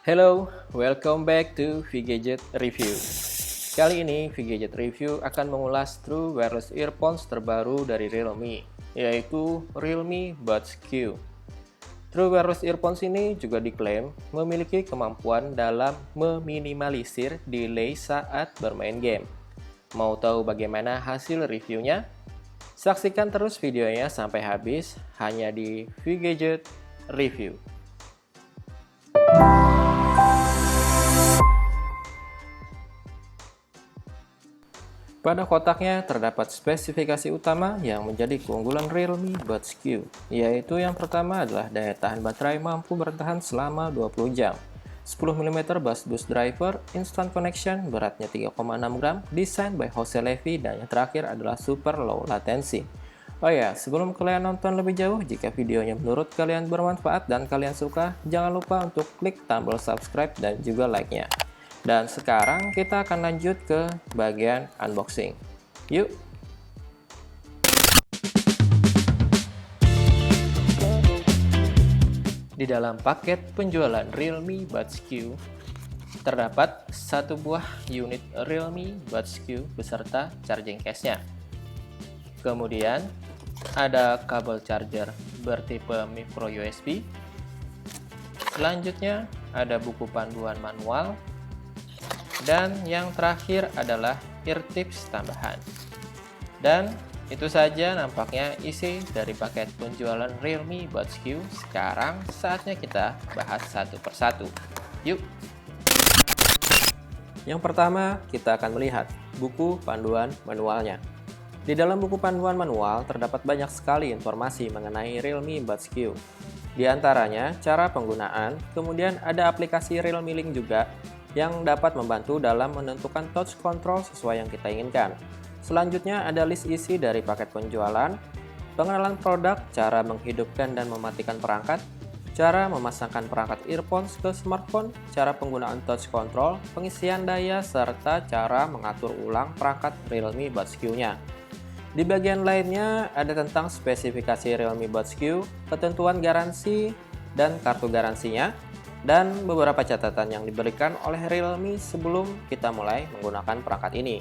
Hello, welcome back to VGadget Review. Kali ini VGadget Review akan mengulas True Wireless Earphones terbaru dari Realme, yaitu Realme Buds Q. True Wireless Earphones ini juga diklaim memiliki kemampuan dalam meminimalisir delay saat bermain game. Mau tahu bagaimana hasil reviewnya? Saksikan terus videonya sampai habis hanya di VGadget Review. Pada kotaknya terdapat spesifikasi utama yang menjadi keunggulan Realme Buds Q, yaitu yang pertama adalah daya tahan baterai mampu bertahan selama 20 jam, 10 mm bus boost driver, instant connection, beratnya 3,6 gram, desain by Jose Levy, dan yang terakhir adalah super low latency. Oh ya, sebelum kalian nonton lebih jauh, jika videonya menurut kalian bermanfaat dan kalian suka, jangan lupa untuk klik tombol subscribe dan juga like-nya. Dan sekarang kita akan lanjut ke bagian unboxing. Yuk! Di dalam paket penjualan Realme Buds Q, terdapat satu buah unit Realme Buds Q beserta charging case-nya. Kemudian, ada kabel charger bertipe micro USB. Selanjutnya, ada buku panduan manual. Dan yang terakhir adalah ear tips tambahan. Dan itu saja nampaknya isi dari paket penjualan Realme Buds Q. Sekarang saatnya kita bahas satu persatu. Yuk! Yang pertama, kita akan melihat buku panduan manualnya. Di dalam buku panduan manual terdapat banyak sekali informasi mengenai Realme Buds Q. Di antaranya cara penggunaan, kemudian ada aplikasi Realme Link juga yang dapat membantu dalam menentukan touch control sesuai yang kita inginkan. Selanjutnya ada list isi dari paket penjualan, pengenalan produk, cara menghidupkan dan mematikan perangkat, cara memasangkan perangkat earphones ke smartphone, cara penggunaan touch control, pengisian daya, serta cara mengatur ulang perangkat Realme Buds Q-nya. Di bagian lainnya ada tentang spesifikasi Realme Buds Q, ketentuan garansi dan kartu garansinya, dan beberapa catatan yang diberikan oleh Realme sebelum kita mulai menggunakan perangkat ini.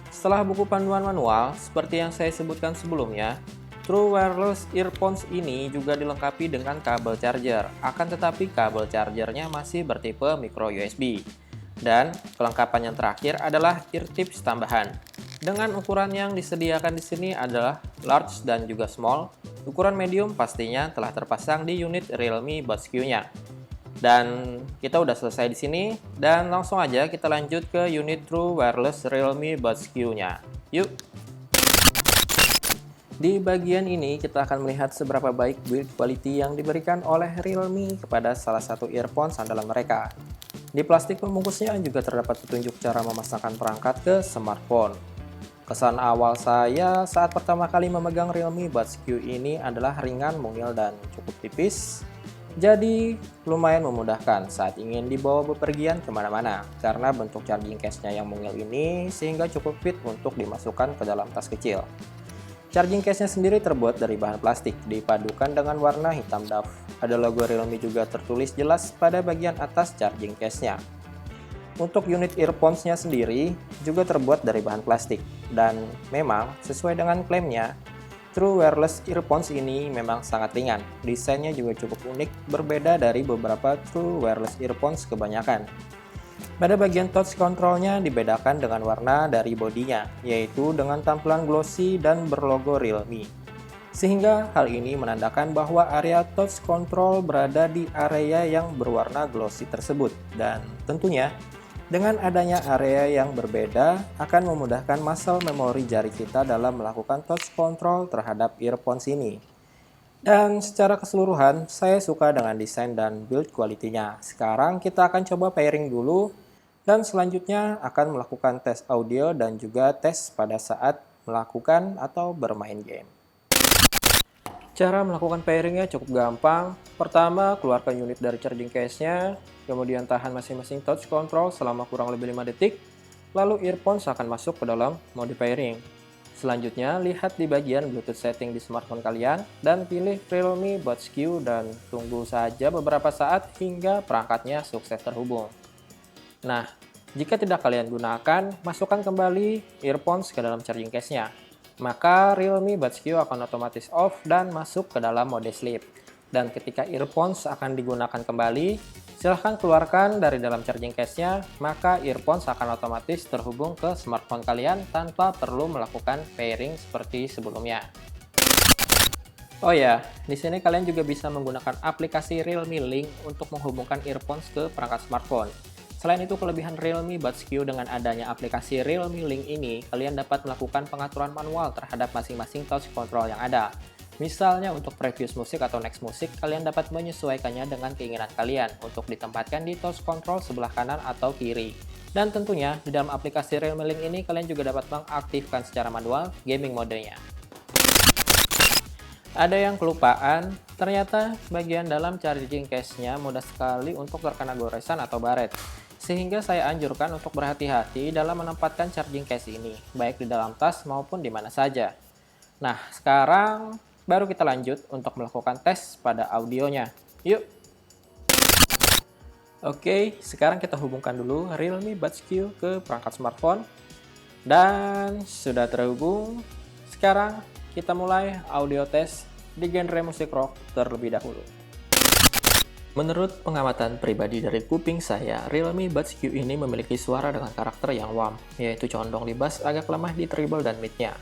Setelah buku panduan manual, seperti yang saya sebutkan sebelumnya, True Wireless Earphones ini juga dilengkapi dengan kabel charger, akan tetapi kabel chargernya masih bertipe micro USB. Dan kelengkapan yang terakhir adalah ear tips tambahan. Dengan ukuran yang disediakan di sini adalah large dan juga small. Ukuran medium pastinya telah terpasang di unit Realme Buds Q-nya. Dan kita udah selesai di sini, dan langsung aja kita lanjut ke unit True Wireless Realme Buds Q-nya. Yuk! Di bagian ini kita akan melihat seberapa baik build quality yang diberikan oleh Realme kepada salah satu earphones andalan mereka. Di plastik pembungkusnya juga terdapat petunjuk cara memasangkan perangkat ke smartphone. Kesan awal saya saat pertama kali memegang Realme Buds Q ini adalah ringan, mungil, dan cukup tipis. Jadi lumayan memudahkan saat ingin dibawa bepergian kemana-mana karena bentuk charging case-nya yang mungil ini sehingga cukup fit untuk dimasukkan ke dalam tas kecil. Charging case-nya sendiri terbuat dari bahan plastik dipadukan dengan warna hitam doff. Ada logo Realme juga tertulis jelas pada bagian atas charging case-nya. Untuk unit earphones-nya sendiri juga terbuat dari bahan plastik dan memang sesuai dengan klaimnya, True Wireless Earphones ini memang sangat ringan. Desainnya juga cukup unik, berbeda dari beberapa True Wireless Earphones kebanyakan. Pada bagian touch control-nya dibedakan dengan warna dari bodinya, yaitu dengan tampilan glossy dan berlogo Realme. Sehingga hal ini menandakan bahwa area touch control berada di area yang berwarna glossy tersebut. Dan tentunya, dengan adanya area yang berbeda akan memudahkan muscle memori jari kita dalam melakukan touch control terhadap earphones ini. Dan secara keseluruhan, saya suka dengan desain dan build quality-nya. Sekarang kita akan coba pairing dulu, dan selanjutnya akan melakukan tes audio dan juga tes pada saat melakukan atau bermain game. Cara melakukan pairingnya cukup gampang. Pertama, keluarkan unit dari charging case-nya, kemudian tahan masing-masing touch control selama kurang lebih 5 detik, lalu earphones akan masuk ke dalam mode pairing. Selanjutnya, lihat di bagian Bluetooth setting di smartphone kalian dan pilih Realme Buds Q dan tunggu saja beberapa saat hingga perangkatnya sukses terhubung. Nah, jika tidak kalian gunakan, masukkan kembali earphones ke dalam charging case-nya. Maka Realme Buds Q akan otomatis off dan masuk ke dalam mode sleep. Dan ketika earphones akan digunakan kembali, silahkan keluarkan dari dalam charging case-nya, maka earphones akan otomatis terhubung ke smartphone kalian tanpa perlu melakukan pairing seperti sebelumnya. Oh ya, di sini kalian juga bisa menggunakan aplikasi Realme Link untuk menghubungkan earphones ke perangkat smartphone. Selain itu, kelebihan Realme Buds Q dengan adanya aplikasi Realme Link ini, kalian dapat melakukan pengaturan manual terhadap masing-masing touch control yang ada. Misalnya untuk previous musik atau next musik, kalian dapat menyesuaikannya dengan keinginan kalian untuk ditempatkan di touch control sebelah kanan atau kiri. Dan tentunya, di dalam aplikasi Realme Link ini, kalian juga dapat mengaktifkan secara manual gaming modenya. Ada yang kelupaan, ternyata bagian dalam charging case-nya mudah sekali untuk terkena goresan atau baret. Sehingga saya anjurkan untuk berhati-hati dalam menempatkan charging case ini, baik di dalam tas maupun di mana saja. Nah, sekarang baru kita lanjut untuk melakukan tes pada audionya. Yuk! Oke, sekarang kita hubungkan dulu Realme Buds Q ke perangkat smartphone. Dan sudah terhubung. Sekarang kita mulai audio tes di genre musik rock terlebih dahulu. Menurut pengamatan pribadi dari kuping saya, Realme Buds Q ini memiliki suara dengan karakter yang warm, yaitu condong di bass agak lemah di treble dan mid-nya.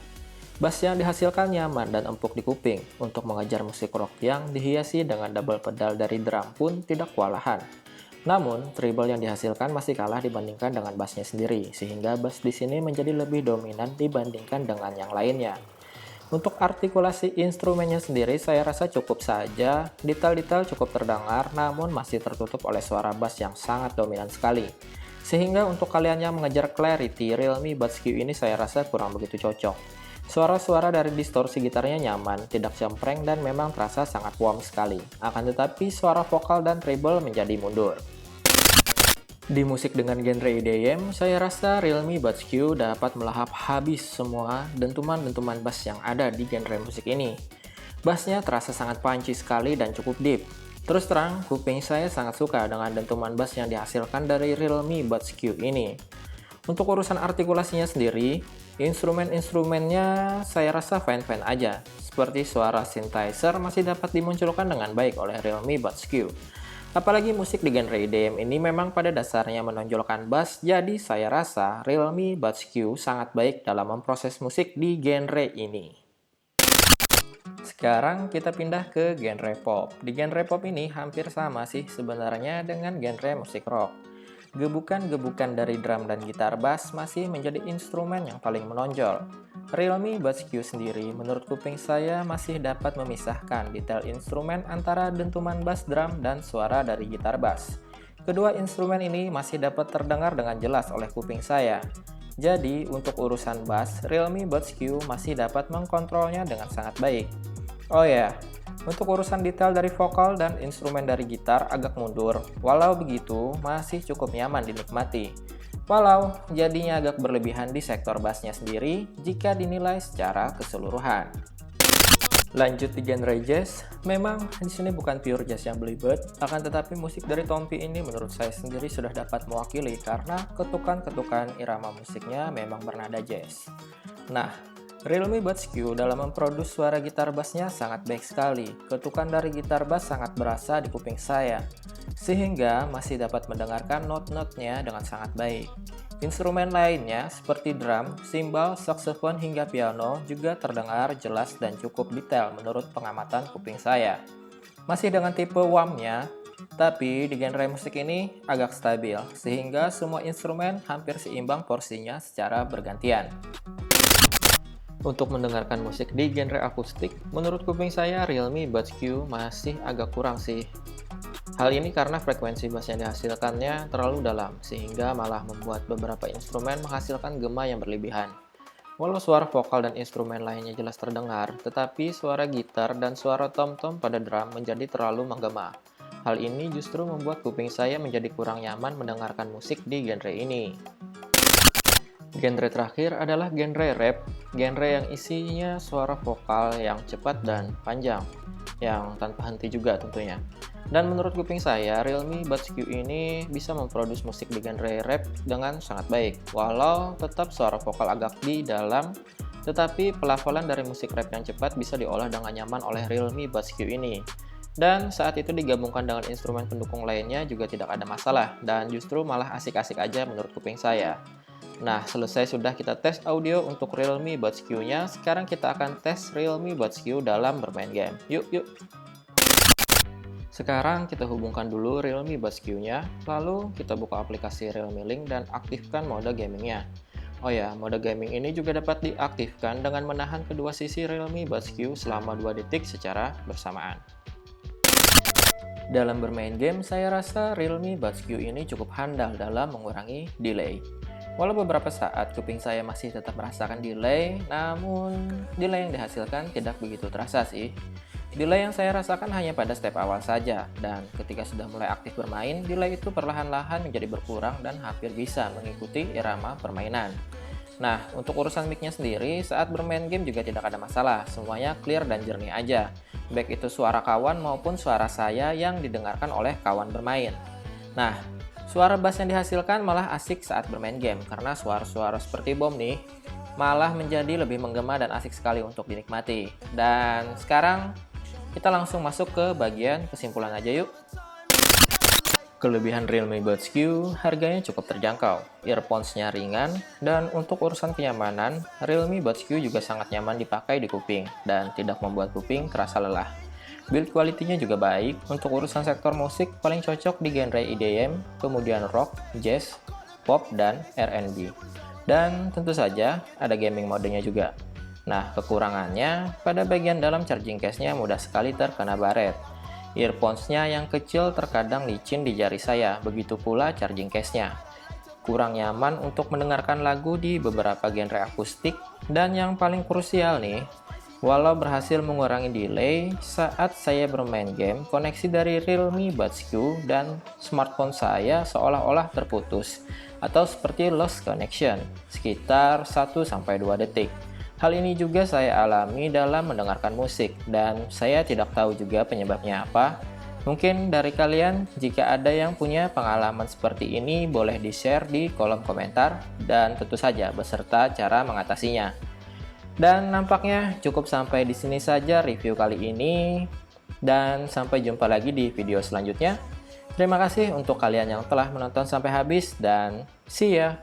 Bass yang dihasilkan nyaman dan empuk di kuping. Untuk mengejar musik rock yang dihiasi dengan double pedal dari drum pun tidak kewalahan. Namun, treble yang dihasilkan masih kalah dibandingkan dengan bassnya sendiri, sehingga bass di sini menjadi lebih dominan dibandingkan dengan yang lainnya. Untuk artikulasi instrumennya sendiri, saya rasa cukup saja. Detail-detail cukup terdengar, namun masih tertutup oleh suara bass yang sangat dominan sekali. Sehingga untuk kalian yang mengejar clarity, Realme Buds Q ini saya rasa kurang begitu cocok. Suara-suara dari distorsi gitarnya nyaman, tidak cempreng, dan memang terasa sangat warm sekali. Akan tetapi, suara vokal dan treble menjadi mundur. Di musik dengan genre EDM, saya rasa Realme Buds Q dapat melahap habis semua dentuman-dentuman bass yang ada di genre musik ini. Bassnya terasa sangat punchy sekali dan cukup deep. Terus terang, kuping saya sangat suka dengan dentuman bass yang dihasilkan dari Realme Buds Q ini. Untuk urusan artikulasinya sendiri, instrumen-instrumennya saya rasa fine-fine aja. Seperti suara synthesizer masih dapat dimunculkan dengan baik oleh Realme Buds Q. Apalagi musik di genre EDM ini memang pada dasarnya menonjolkan bass, jadi saya rasa Realme Buds Q sangat baik dalam memproses musik di genre ini. Sekarang kita pindah ke genre pop. Di genre pop ini hampir sama sih sebenarnya dengan genre musik rock. Gebukan-gebukan dari drum dan gitar bass masih menjadi instrumen yang paling menonjol. Realme Buds Q sendiri menurut kuping saya masih dapat memisahkan detail instrumen antara dentuman bass drum dan suara dari gitar bass. Kedua instrumen ini masih dapat terdengar dengan jelas oleh kuping saya. Jadi untuk urusan bass, Realme Buds Q masih dapat mengkontrolnya dengan sangat baik. Oh ya, untuk urusan detail dari vokal dan instrumen dari gitar agak mundur, walau begitu masih cukup nyaman dinikmati. Walau jadinya agak berlebihan di sektor bassnya sendiri jika dinilai secara keseluruhan. Lanjut di genre jazz, memang di sini bukan pure jazz yang belibet, akan tetapi musik dari Tompi ini menurut saya sendiri sudah dapat mewakili karena ketukan-ketukan irama musiknya memang bernada jazz. Nah, Realme Buds Q dalam memproduksi suara gitar bassnya sangat baik sekali. Ketukan dari gitar bass sangat berasa di kuping saya, sehingga masih dapat mendengarkan not-notnya dengan sangat baik. Instrumen lainnya seperti drum, cymbal, saxophone hingga piano juga terdengar jelas dan cukup detail menurut pengamatan kuping saya. Masih dengan tipe whamnya, tapi di genre musik ini agak stabil, sehingga semua instrumen hampir seimbang porsinya secara bergantian. Untuk mendengarkan musik di genre akustik, menurut kuping saya Realme Buds Q masih agak kurang sih. Hal ini karena frekuensi bass yang dihasilkannya terlalu dalam, sehingga malah membuat beberapa instrumen menghasilkan gema yang berlebihan. Walau suara vokal dan instrumen lainnya jelas terdengar, tetapi suara gitar dan suara tom-tom pada drum menjadi terlalu menggema. Hal ini justru membuat kuping saya menjadi kurang nyaman mendengarkan musik di genre ini. Genre terakhir adalah genre rap, genre yang isinya suara vokal yang cepat dan panjang, yang tanpa henti juga tentunya. Dan menurut kuping saya, Realme Buds Q ini bisa memproduksi musik di genre rap dengan sangat baik. Walau tetap suara vokal agak di dalam, tetapi pelafalan dari musik rap yang cepat bisa diolah dengan nyaman oleh Realme Buds Q ini. Dan saat itu digabungkan dengan instrumen pendukung lainnya juga tidak ada masalah, dan justru malah asik-asik aja menurut kuping saya. Nah, selesai sudah kita tes audio untuk Realme Buds Q-nya, sekarang kita akan tes Realme Buds Q dalam bermain game. Yuk! Sekarang kita hubungkan dulu Realme Buds Q-nya, lalu kita buka aplikasi Realme Link dan aktifkan mode gamingnya. Oh ya, mode gaming ini juga dapat diaktifkan dengan menahan kedua sisi Realme Buds Q selama 2 detik secara bersamaan. Dalam bermain game, saya rasa Realme Buds Q ini cukup handal dalam mengurangi delay. Walau beberapa saat kuping saya masih tetap merasakan delay, namun delay yang dihasilkan tidak begitu terasa sih. Delay yang saya rasakan hanya pada step awal saja, dan ketika sudah mulai aktif bermain, delay itu perlahan-lahan menjadi berkurang dan hampir bisa mengikuti irama permainan. Nah, untuk urusan mic-nya sendiri, saat bermain game juga tidak ada masalah, semuanya clear dan jernih aja. Baik itu suara kawan maupun suara saya yang didengarkan oleh kawan bermain. Nah, suara bass yang dihasilkan malah asik saat bermain game, karena suara-suara seperti bom nih, malah menjadi lebih menggema dan asik sekali untuk dinikmati. Dan sekarang, kita langsung masuk ke bagian kesimpulan aja yuk. Kelebihan Realme Buds Q, harganya cukup terjangkau, earphones-nya ringan, dan untuk urusan kenyamanan, Realme Buds Q juga sangat nyaman dipakai di kuping, dan tidak membuat kuping terasa lelah. Build quality-nya juga baik, untuk urusan sektor musik paling cocok di genre EDM, kemudian rock, jazz, pop, dan R&B. Dan tentu saja ada gaming modenya juga. Nah, kekurangannya pada bagian dalam charging case-nya mudah sekali terkena baret. Earphones-nya yang kecil terkadang licin di jari saya, begitu pula charging case-nya. Kurang nyaman untuk mendengarkan lagu di beberapa genre akustik, dan yang paling krusial nih, walau berhasil mengurangi delay, saat saya bermain game, koneksi dari Realme Buds Q dan smartphone saya seolah-olah terputus, atau seperti lost connection, sekitar 1-2 detik. Hal ini juga saya alami dalam mendengarkan musik, dan saya tidak tahu juga penyebabnya apa. Mungkin dari kalian, jika ada yang punya pengalaman seperti ini, boleh di-share di kolom komentar, dan tentu saja beserta cara mengatasinya. Dan nampaknya cukup sampai di sini saja review kali ini, dan sampai jumpa lagi di video selanjutnya. Terima kasih untuk kalian yang telah menonton sampai habis, dan see ya!